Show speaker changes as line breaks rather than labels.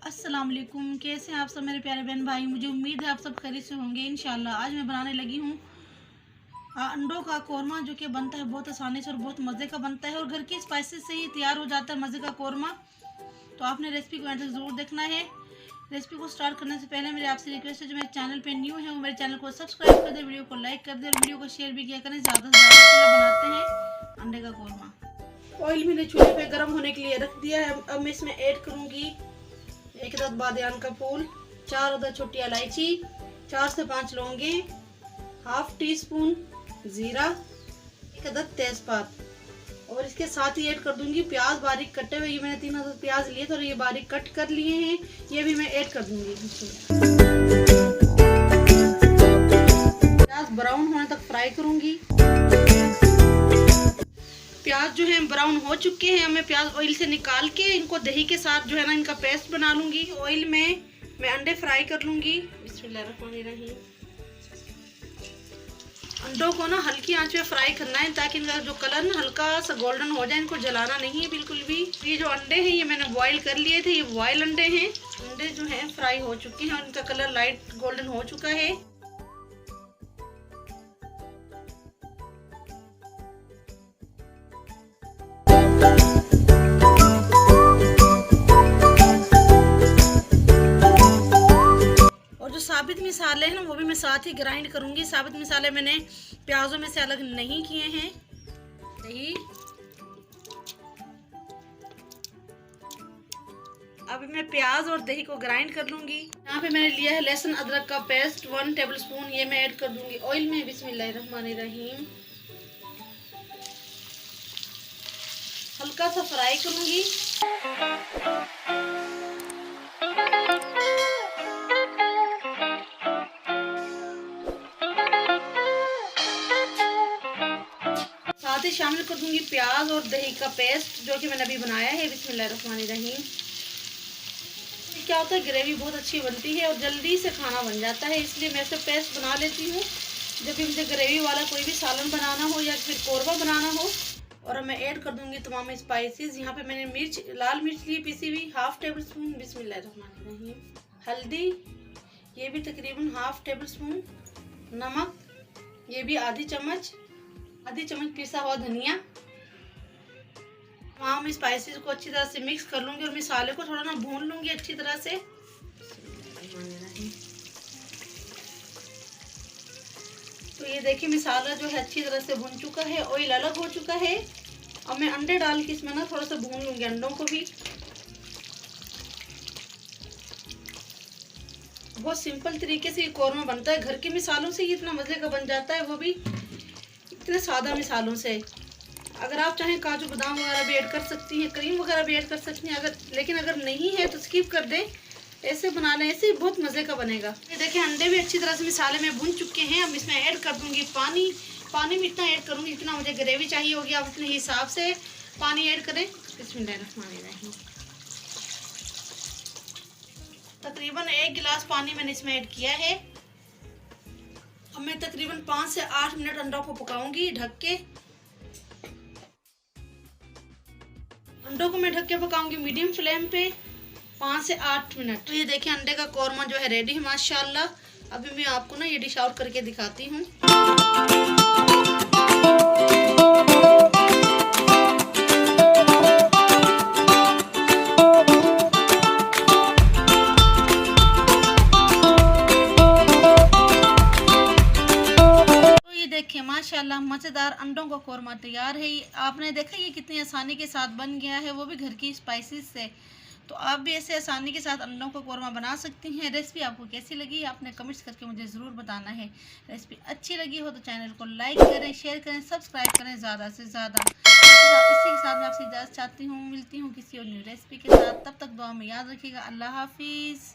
अस्सलाम वालेकुम। कैसे हैं आप सब मेरे प्यारे बहन भाई। मुझे उम्मीद है आप सब खैरियत से होंगे इंशाल्लाह। आज मैं बनाने लगी हूँ अंडों का कौरमा, जो कि बनता है बहुत आसानी से और बहुत मज़े का बनता है और घर की स्पाइसेस से ही तैयार हो जाता है मज़े का कौरमा। तो आपने रेसिपी को एंड तक ज़रूर देखना है। रेसिपी को स्टार्ट करने से पहले मेरी आपसे रिक्वेस्ट है, जो मेरे चैनल पे न्यू है वो मेरे चैनल को सब्सक्राइब कर दे, वीडियो को लाइक कर दे और वीडियो को शेयर भी किया करें। ज़्यादा से ज़्यादा। चलो बनाते हैं अंडे का कौरमा। ऑयल मैंने चूल्हे पे गर्म होने के लिए रख दिया है। अब मैं इसमें ऐड करूँगी 1 अदद बादियान का फूल, 4 अदद छोटी इलायची, 4 से 5 लौंगे, हाफ टी स्पून जीरा, 1 अदद तेजपात और इसके साथ ही ऐड कर दूंगी प्याज बारीक कटे हुए। ये मैंने 3 अदद प्याज लिए थे और ये बारीक कट कर लिए हैं, ये भी मैं ऐड कर दूंगी। प्याज ब्राउन होने तक फ्राई करूंगी। प्याज जो है ब्राउन हो चुके हैं। मैं प्याज ऑयल से निकाल के इनको दही के साथ जो है ना इनका पेस्ट बना लूंगी। ऑयल में मैं अंडे फ्राई कर लूंगी। बिस्मिल्लाहिर्रहमानिर्रहीम। अंडों को ना हल्की आंच पे फ्राई करना है ताकि इनका जो कलर ना हल्का सा गोल्डन हो जाए। इनको जलाना नहीं है बिल्कुल भी। ये जो अंडे हैं ये मैंने बॉईल कर लिए थे, ये बॉयल अंडे हैं। अंडे जो हैं फ्राई हो चुके हैं और इनका कलर लाइट गोल्डन हो चुका है। साबित मिसाले हैं वो भी मैं साथ ही ग्राइंड करूंगी। साबित मिसाले मैंने प्याजों में से अलग नहीं किए हैं। दही, अब मैं प्याज और दही को ग्राइंड कर लूंगी। यहाँ पे मैंने लिया है लहसुन अदरक का पेस्ट 1 टेबलस्पून, ये मैं ऐड कर दूंगी ऑयल में। बिस्मिल्लाहिर्रहमानिर्रहीम। हल्का सा फ्राई करूंगी। साथ ही शामिल कर दूंगी प्याज और दही का पेस्ट जो कि मैंने अभी बनाया है। बिस्मिल्लाहिर्रहमानिर्रहीम। क्या होता है, ग्रेवी बहुत अच्छी बनती है और जल्दी से खाना बन जाता है, इसलिए मैं इसे पेस्ट बना लेती हूँ जब भी मुझे ग्रेवी वाला कोई भी सालन बनाना हो या फिर कोरमा बनाना हो। और अब मैं ऐड कर दूंगी तमाम स्पाइसेस। यहाँ पे मैंने मिर्च, लाल मिर्च ली पिसी हुई, हाफ टेबल स्पून। बिस्मिल्लाहिर्रहमानिर्रहीम। हल्दी, ये भी तकरीबन हाफ टेबल स्पून। नमक, ये भी आधी चम्मच पिसा हुआ धनिया। तमाम स्पाइसेस को अच्छी तरह से मिक्स कर लूंगी और मसाले को थोड़ा ना भून लूंगी अच्छी तरह से। तो ये देखिए मसाला जो है अच्छी तरह से भून चुका है, ऑयल अलग हो चुका है। अब मैं अंडे डाल के इसमें ना थोड़ा सा भून लूंगी अंडों को भी। बहुत सिंपल तरीके से ये कौरमा बनता है। घर के मिसालों से ही इतना मजे का बन जाता है, वो भी इतने सादा मिसालों से। अगर आप चाहें काजू बादाम वगैरह भी ऐड कर सकती हैं, क्रीम वगैरह भी ऐड कर सकती हैं। लेकिन अगर नहीं है तो स्किप कर दें। ऐसे बना लें, ऐसे बहुत मज़े का बनेगा। ये देखिए अंडे भी अच्छी तरह से मसाले में भून चुके हैं। अब इसमें ऐड कर दूंगी पानी। पानी में इतना ऐड करूंगी जितना मुझे ग्रेवी चाहिए होगी, आप अपने हिसाब से पानी ऐड करें। बिस्मिल्लाहिर्रहमानिर्रहीम। तकरीबन 1 गिलास पानी मैंने इसमें ऐड किया है। अब मैं तकरीबन 5 से 8 मिनट अंडों को पकाऊंगी ढक के। अंडों को मैं ढक के पकाऊंगी मीडियम फ्लेम पे 5 से 8 मिनट। तो ये देखिए अंडे का कौरमा जो है रेडी है माशाल्लाह। अभी मैं आपको ना ये डिश आउट करके दिखाती हूँ। देखिए माशाल्लाह मज़ेदार अंडों का कौरमा तैयार है। आपने देखा ये कितनी आसानी के साथ बन गया है, वो भी घर की स्पाइसेस से। तो आप भी ऐसे आसानी के साथ अंडों का कौरमा बना सकती हैं। रेसिपी आपको कैसी लगी आपने कमेंट्स करके मुझे ज़रूर बताना है। रेसिपी अच्छी लगी हो तो चैनल को लाइक करें, शेयर करें, सब्सक्राइब करें ज़्यादा से ज़्यादा। इसी के साथ मैं आपसे इजाज़त चाहती हूँ। मिलती हूँ किसी और न्यू रेसिपी के साथ। तब तक दुआ में याद रखिएगा। अल्लाह हाफिज़।